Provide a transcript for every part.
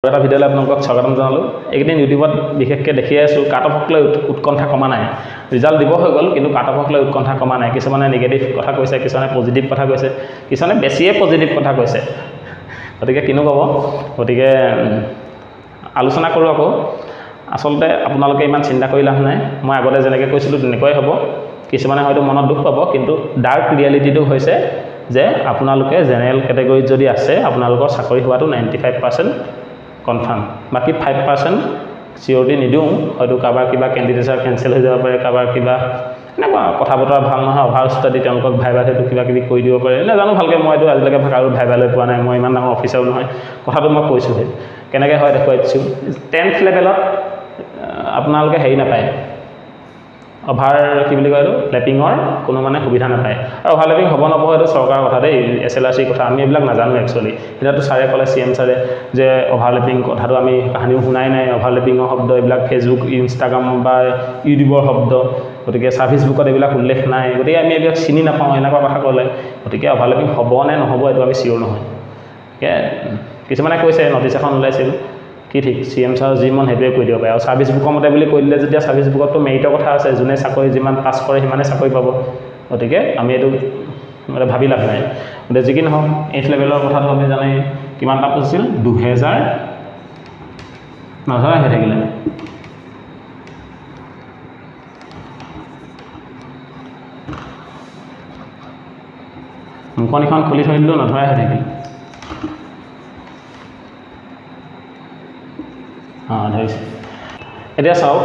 এটা ভিডিঅ'লৈ আপোনালোকক স্বাগতম জনালোঁ। এইকেইদিন ইউটিউবত বিশেষকৈ দেখি আছোঁ কাট অফক লৈ উৎকণ্ঠা কমা নাই। ৰিজাল্ট দিব হৈ গ'ল, কিন্তু কাট অফক লৈ উৎকণ্ঠা কমা নাই। কিছুমানে নিগেটিভ কথা কৈছে, কিছুমানে পজিটিভ কথা কৈছে, কিছুমানে বেছিয়ে পজিটিভ কথা কৈছে। গতিকে কিনো ক'ব, গতিকে আলোচনা কৰোঁ আকৌ। আচলতে আপোনালোকে ইমান চিন্তা কৰি লাভ নাই। মই আগতে যেনেকৈ কৈছিলোঁ তেনেকুৱাই হ'ব। কিছুমানে হয়তো মনত দুখ পাব, কিন্তু ডাৰ্ক ৰিয়েলিটিটো হৈছে যে আপোনালোকে জেনেৰেল কেটেগৰীত যদি আছে, আপোনালোকৰ চাকৰি হোৱাটো 95% কনফাৰ্ম। বাকী 5% চিঅ'ৰিটি নিদিওঁ, হয়তো কাৰোবাৰ কিবা কেণ্ডিডেটছৰ কেঞ্চেল হৈ যাব পাৰে, কাৰোবাৰ কিবা এনেকুৱা কথা বতৰা ভাল নহয়, অভাৰ ষ্টাডি তেওঁলোকক ভাইবা সেইটো কিবা কিবি কৰি দিব পাৰে। নাজানো ভালকৈ, মইতো আজিলৈকে কাৰো ভাইবা লৈ পোৱা নাই, মই ইমান ডাঙৰ অফিচাৰো নহয়। কথাটো মই কৈছোঁহে কেনেকৈ হয় দেখুৱাই দিছোঁ। 10th লেভেলত আপোনালোকে হেৰি নাপায়, অভাৰ কি বুলি কয় এইটো লেপিঙৰ কোনো মানে সুবিধা নাপায়। আৰু অভাৰ লেপিং হ'ব নপ'ব এইটো চৰকাৰৰ কথা দেই, SLRC কথা আমি এইবিলাক নাজানো একচুৱেলি। এতিয়াতো ছাৰে ক'লে, CM ছাৰে যে অভাৰ লেপিং কথাটো আমি কাহানিও শুনাই নাই, অভাৰ লেপিঙৰ শব্দ এইবিলাক ফেচবুক, ইনষ্টাগ্ৰাম বা ইউটিউবৰ শব্দ, গতিকে ছাৰ্ভিচ বুকত এইবিলাক উল্লেখ নাই, গতিকে আমি এইবিলাক চিনি নাপাওঁ, এনেকুৱা কথা ক'লে। গতিকে অভাৰ লেপিং হ'ব নে নহ'ব এইটো আমি চিয়'ৰ নহয়। কিছুমানে কৈছে নটিছ এখন ওলাইছিল, কি ঠিক CM ছাৰ যি মন সেইটোৱে কৈ দিব পাৰে। আৰু ছাৰ্ভিচ বুকৰ মতে বুলি কৈ দিলে যেতিয়া ছাৰ্ভিচ বুকততো মেৰিটৰ কথা আছে, যোনে চাকৰি যিমান পাছ কৰে সিমানে চাকৰি পাব। গতিকে আমি এইটো মানে ভাবি লাভ নাই। গতিকে যি কি নহওক 8th লেভেলৰ কথাটো আমি জানেই, কিমানটা পোষ্ট আছিল 2000 নধৰা হৈ থাকিলে। মুখনিখন খুলি থৈ দিলোঁ, নধৰাই হৈ থাকিল। ধৰিছে। এতিয়া চাওক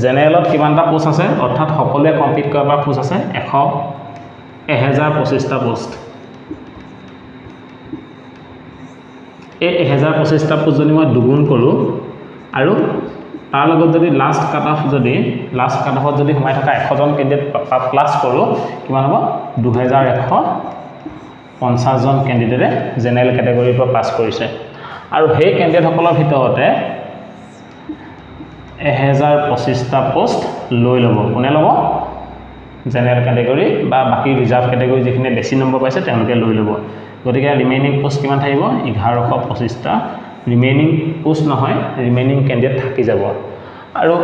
জেনেৰেলত কিমানটা পোষ্ট আছে, অৰ্থাৎ সকলোৱে কমপ্লিট কৰা পৰা পোষ্ট আছে 1025টা পোষ্ট। এই 1025টা পোষ্ট যদি মই দুগুণ কৰোঁ আৰু তাৰ লগত যদি লাষ্ট কাট অফত যদি সোমাই থকা 100জন কেণ্ডিডেট প্লাছ কৰোঁ, কিমান হ'ব 2150জন কেণ্ডিডেটে জেনেৰেল কেটেগৰীৰ পৰা পাছ কৰিছে। আৰু সেই কেণ্ডিডেটসকলৰ ভিতৰতে 1025টা পোষ্ট লৈ ল'ব। কোনে ল'ব? জেনেৰেল কেটেগৰী বা বাকী ৰিজাৰ্ভ কেটেগৰী যিখিনি বেছি নম্বৰ পাইছে তেওঁলোকে লৈ ল'ব। গতিকে ৰিমেইনিং পোষ্ট কিমান থাকিব? 1125টা ৰিমেইনিং পোষ্ট নহয়, ৰিমেইনিং কেণ্ডিডেট থাকি যাব। আৰু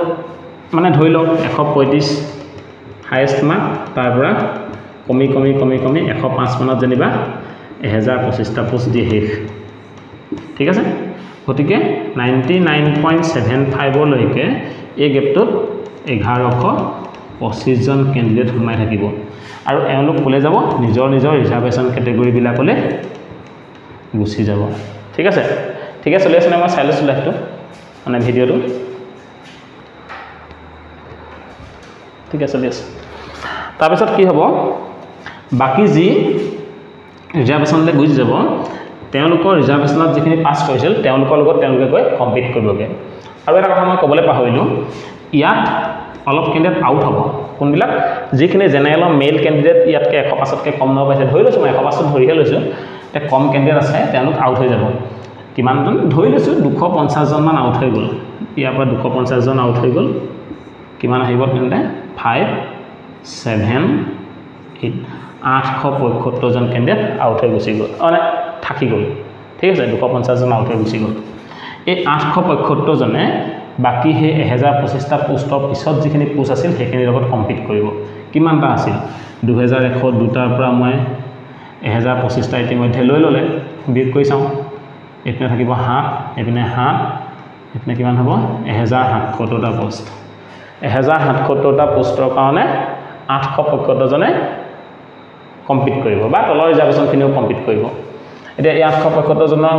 মানে ধৰি লওক 135 হায়েষ্ট মাৰ্ক, তাৰ পৰা কমি 105 মানত যেনিবা 1025টা পোষ্ট দিয়ে শেষ। ঠিক আছে? গতিকে 99.75লৈকে এই গেপটোত 1125জন কেণ্ডিডেট সোমাই থাকিব। আৰু এওঁলোক ক'লৈ যাব? নিজৰ ৰিজাৰ্ভেশ্যন কেটেগৰীবিলাকলৈ গুচি যাব। ঠিক আছে? ঠিকে চলি আছে নে? মই চাই লৈছোঁ লাইভটো, মানে ভিডিঅ'টো ঠিকে চলি আছে। তাৰপিছত কি হ'ব, বাকী যি ৰিজাৰ্ভেশ্যনলৈ গুচি যাব, তেওঁলোকৰ ৰিজাৰ্ভেশ্যনত যিখিনি পাছ কৰিছিল তেওঁলোকৰ লগত তেওঁলোকে গৈ কম্পিট কৰিবগৈ। আৰু এটা কথা মই ক'বলৈ পাহৰিলোঁ, ইয়াত অলপ কেণ্ডিডেট আউট হ'ব। কোনবিলাক? যিখিনি জেনেৰেলৰ মেইল কেণ্ডিডেট ইয়াতকৈ 105তকৈ কম নম্বৰ পাইছে, ধৰি লৈছোঁ মই 105 ধৰিহে লৈছোঁ, এতিয়া কম কেণ্ডিডেট আছে, তেওঁলোক আউট হৈ যাব। কিমানজন ধৰি লৈছোঁ? 250জনমান আউট হৈ গ'ল। ইয়াৰ পৰা 250জন আউট হৈ গ'ল। কিমান আহিব তেন্তে? 5, 7, 8, 875জন কেণ্ডিডেট আউট হৈ গুচি গ'ল, মানে থাকি গ'ল। ঠিক আছে? 250জন আউট হৈ গুচি গ'ল। এই 875জনে বাকী সেই 1025টা পোষ্টৰ পিছত যিখিনি পোষ্ট আছিল সেইখিনিৰ লগত কম্পিট কৰিব। কিমানটা আছিল? 2102টাৰ পৰা মই 1025টা ইতিমধ্যে লৈ ল'লে। বিয়োগ কৰি চাওঁ, এইপিনে থাকিব 7, এইপিনে 7, এইপিনে কিমান হ'ব? 1070টা পোষ্ট। 1070টা পোষ্টৰ কাৰণে 875জনে কম্পিট কৰিব, বা তলৰ ৰিজাৰ্ভেশ্যনখিনিও কম্পিট কৰিব। এতিয়া এই 875জনৰ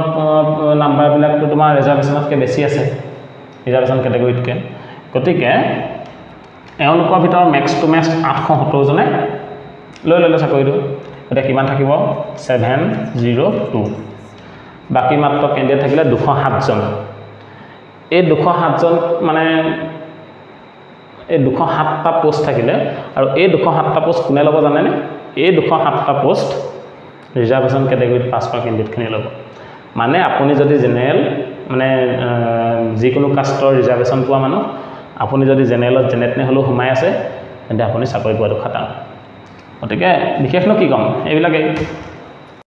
নাম্বাৰবিলাকতো তোমাৰ ৰিজাৰ্ভেশ্যনতকৈ বেছি আছে, ৰিজাৰ্ভেশ্যন কেটেগৰীতকৈ। গতিকে এওঁলোকৰ ভিতৰত মেক্স টু মেক্স 870জনে লৈ ল'লে চাকৰিটো। এতিয়া কিমান থাকিব? 702। বাকী মাত্ৰ কেণ্ডিডেট থাকিলে 207জন। এই 207জন মানে এই 207টা পোষ্ট থাকিলে, আৰু এই 207টা পোষ্ট কোনে ল'ব জানেনে? এই 207টা পোষ্ট ৰিজাৰ্ভেশ্যন কেটেগৰীত পাছ কৰা কেণ্ডিডেটখিনি ল'ব। মানে আপুনি যদি জেনেৰেল মানে যিকোনো কাষ্টৰ ৰিজাৰ্ভেশ্যন পোৱা মানুহ, আপুনি যদি জেনেৰেলত যেনে তেনে হ'লেও সোমাই আছে, তেন্তে আপুনি চাকৰি পোৱাটো খাটাং। গতিকে বিশেষনো কি ক'ম, এইবিলাকেই।